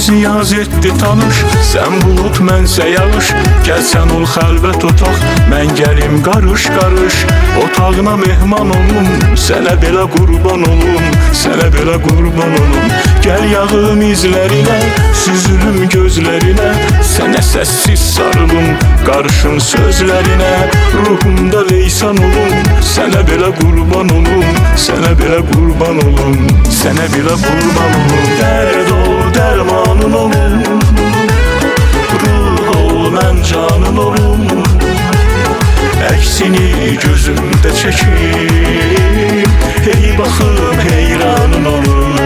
bizi yaz etdi tanış. Sən bulut, mənsə yağış. Gəl sən ol xəlvət otaq, mən gəlim qarış qarış. Otağına mehman olum, sənə belə qurban olum, sənə belə qurban olum. Gəl yağım izlərinə, süzülüm gözlərinə, sənə səssiz sarılım, qarışım sözlərinə. Ruhumda leysan olum, sənə belə qurban olum, sənə belə qurban olum, sənə belə qurban olum. Dərd ol, dərmanın olum, ruh ol, mən canın olum. Əksini gözümdə çəkim, hey baxım heyranın olum.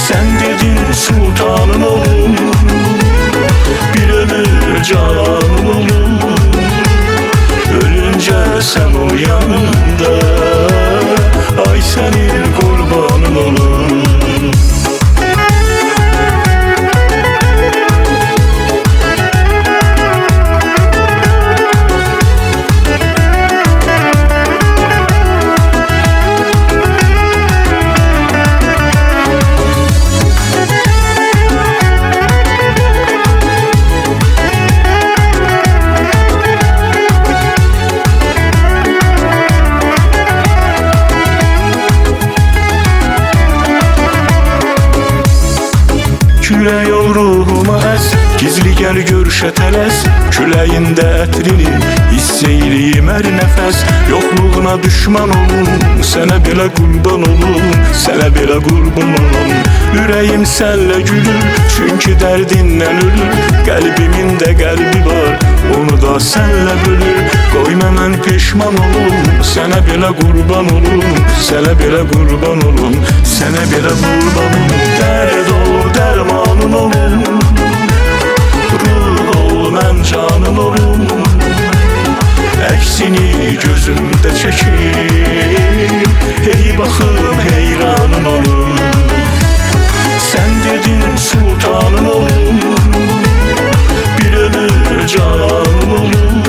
Sən dedin sultanın olum, bir ömür cananın olum. Ölüncə sən o yanımda, ay sənin qurbanın olum. Külək ol ruhuma əz, gizli gəl görüşə tələs. Küləyində ətrini hiss eyləyim hər nəfəs. Yoxluğuna düşman olum, sənə belə qurban olum, sənə belə qurban olum. Ürəyim sənlə gülür, çünki dərdindən ölür. Qəlbimin də qəlbi var, onu da sənlə bölür. Qoyma mən peşman olum, sənə belə qurban olum, sənə belə qurban olum, sənə belə qurban olum. Dərd ol, dərmanın olum, ruh ol, mən canın olum. Əksini gözümdə çəkim, hey baxım heyranın olum. Sən dedin sultanın olum, bir ömür cananın olum.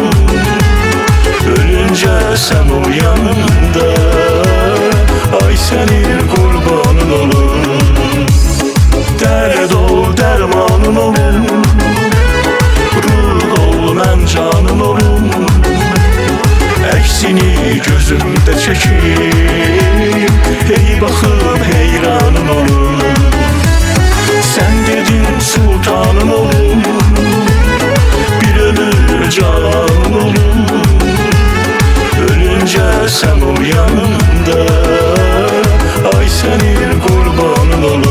Ölüncə sən o yanımda, ay sənin qurbanın olum. Dərd ol, dərmanın olum, ruh ol, mən canın olum. Əksini gözümdə çəkim, hey baxım heyranın olum. Sən dedin sultanın olum, bir ömür cananın olum. Ölüncə sən o yanımda, ay sənin qurbanın olum.